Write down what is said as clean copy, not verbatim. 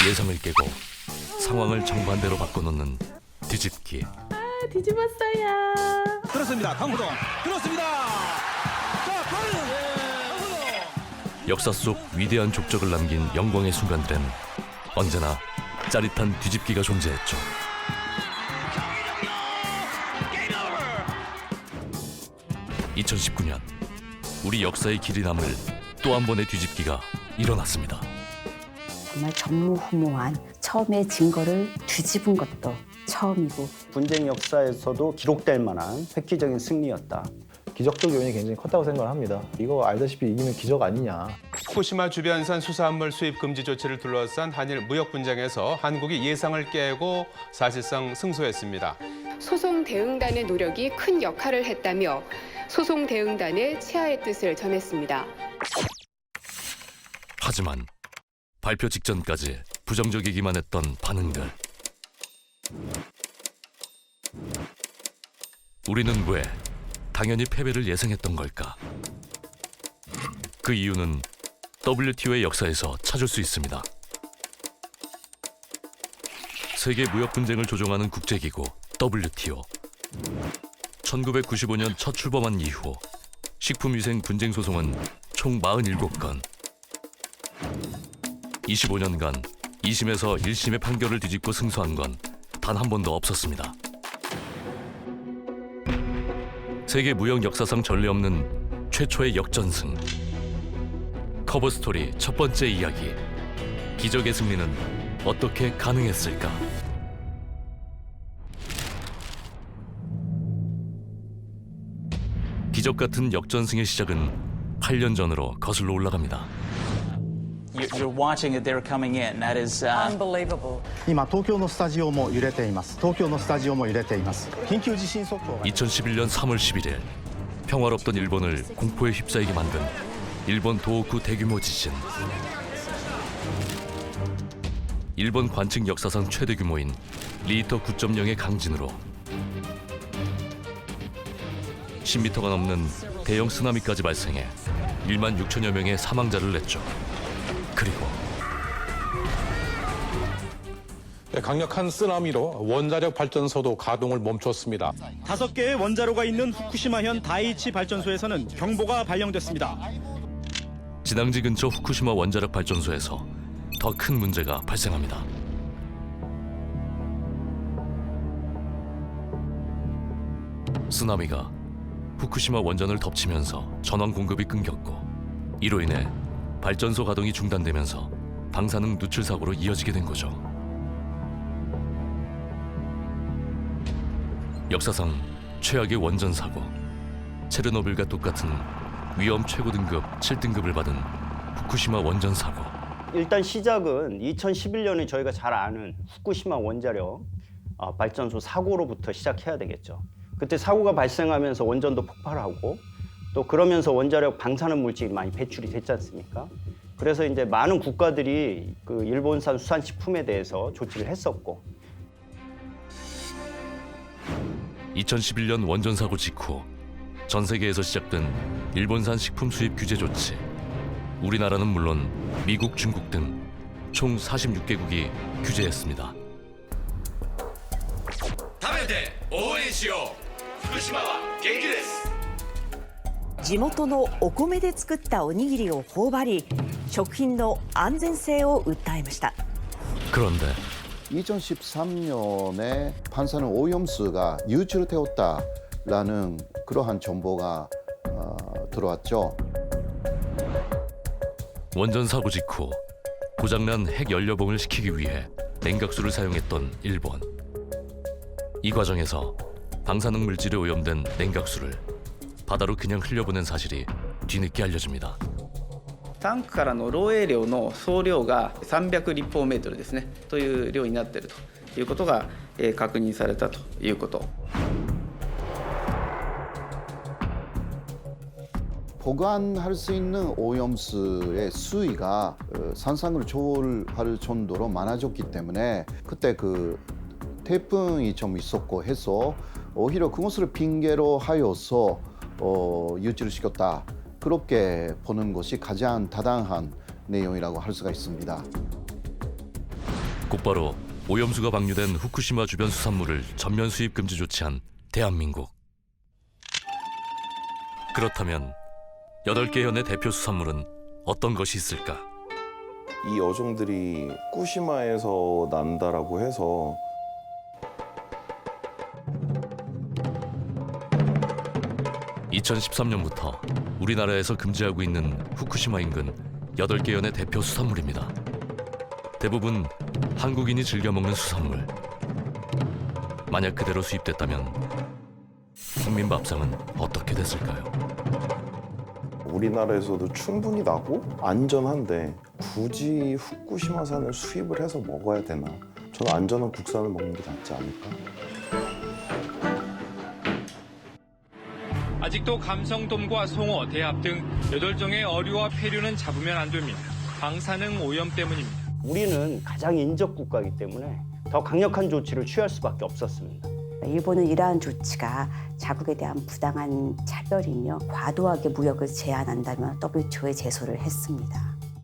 예상을 깨고 상황을 정반대로 바꿔놓는 뒤집기. 뒤집었어요. 그렇습니다. 강호동 그렇습니다. 자, 빠른 강호동. 역사 속 위대한 족적을 남긴 영광의 순간들엔 언제나 짜릿한 뒤집기가 존재했죠. 2019년 우리 역사의 길이 남을 또 한 번의 뒤집기가 일어났습니다. 정말 전무후무한 처음의 증거를 뒤집은 것도 처음이고 분쟁 역사에서도 기록될 만한 획기적인 승리였다. 기적적 요인이 굉장히 컸다고 생각을 합니다. 이거 알다시피 이기면 기적 아니냐. 후쿠시마 주변산 수산물 수입 금지 조치를 둘러싼 한일 무역 분쟁에서 한국이 예상을 깨고 사실상 승소했습니다. 소송 대응단의 노력이 큰 역할을 했다며 소송 대응단의 치하의 뜻을 전했습니다. 하지만 발표 직전까지 부정적이기만 했던 반응들. 우리는 왜 당연히 패배를 예상했던 걸까? 그 이유는 WTO의 역사에서 찾을 수 있습니다. 세계 무역 분쟁을 조정하는 국제기구 WTO. 1995년 첫 출범한 이후 식품위생 분쟁 소송은 총 47건. 25년간 2심에서 1심의 판결을 뒤집고 승소한 건 단 한 번도 없었습니다. 세계 무역 역사상 전례 없는 최초의 역전승. 커버 스토리 첫 번째 이야기. 기적의 승리는 어떻게 가능했을까? 기적 같은 역전승의 시작은 8년 전으로 거슬러 올라갑니다. You're watching it, they're coming in. That is Unbelievable. 今東京のスタジオも揺れています。東京のスタジオも揺れています。緊急地震速報が 2011년 3월 11일 평화롭던 일본을 공포에 휩싸이게 만든 일본 도호쿠 대규모 지진. 일본 관측 역사상 최대 규모인 리히터 9.0의 강진으로 10m가 넘는 대형 쓰나미까지 발생해 1만 6천여 명의 사망자를 냈죠. 그리고 강력한 쓰나미로 원자력 발전소도 가동을 멈췄습니다. 5개의 원자로가 있는 후쿠시마현 다이이치 발전소에서는 경보가 발령됐습니다. 진앙지 근처 후쿠시마 원자력 발전소에서 더 큰 문제가 발생합니다. 쓰나미가 후쿠시마 원전을 덮치면서 전원 공급이 끊겼고 이로 인해 발전소 가동이 중단되면서 방사능 누출 사고로 이어지게 된 거죠. 역사상 최악의 원전 사고. 체르노빌과 똑같은 위험 최고 등급 7등급을 받은 후쿠시마 원전 사고. 일단 시작은 2011년에 저희가 잘 아는 후쿠시마 원자력 발전소 사고로부터 시작해야 되겠죠. 그때 사고가 발생하면서 원전도 폭발하고 또 그러면서 원자력 방사능 물질이 많이 배출이 됐지 않습니까? 그래서 이제 많은 국가들이 그 일본산 수산식품에 대해서 조치를 했었고 2011년 원전 사고 직후 전 세계에서 시작된 일본산 식품 수입 규제 조치. 우리나라는 물론 미국, 중국 등 총 46개국이 규제했습니다. 다메데 오엔시오 후쿠시마와 겐기です. 地元のお米で作ったおにぎりを頬張り、食品の安全性を訴えました。 그런데 2013년에 방사능 오염수가 유출되었다라는 그러한 정보가 들어왔죠. 원전 사고 직후 고장난 핵 연료봉을 식히기 위해 냉각수를 사용했던 일본. 이 과정에서 방사능 물질에 오염된 냉각수를 바다로 그냥 흘려보낸 사실이 뒤늦게 알려집니다. タンクからの漏洩量の総量が300立方メートルですねという量になっているということが確認されたということ。 보관할 수 있는 오염수의 수위가 상상을 초월할 정도로 많아졌기 때문에 그때 그 태풍이 좀 있었고 해서 오히려 그것을 핑계로 하여서 유출시켰다. 그렇게 보는 것이 가장 타당한 내용이라고 할 수가 있습니다. 곧바로 오염수가 방류된 후쿠시마 주변 수산물을 전면 수입 금지 조치한 대한민국. 그렇다면 8개 현의 대표 수산물은 어떤 것이 있을까? 이 어종들이 후쿠시마에서 난다라고 해서 (2013년부터) 우리나라에서 금지하고 있는 후쿠시마 인근 8개 현의 대표 수산물입니다. 대부분 한국인이 즐겨 먹는 수산물. 만약 그대로 수입됐다면 국민 밥상은 어떻게 됐을까요? 우리나라에서도 충분히 나고 안전한데 굳이 후쿠시마산을 수입을 해서 먹어야 되나? 저는 안전한 국산을 먹는 게 낫지 않을까? 아직도 감성돔과 송어, 대합 등 8종의 어류와 폐류는 잡으면 안 됩니다. 방사능 오염 때문입니다. 우리는 가장 인접 국가이기 때문에 더 강력한 조치를 취할 수밖에 없었습니다. 일본은 이러한 조치가 자국에 대한 부당한 차별이며 과도하게 무역을 제한한다며 WTO에 제소를 했습니다.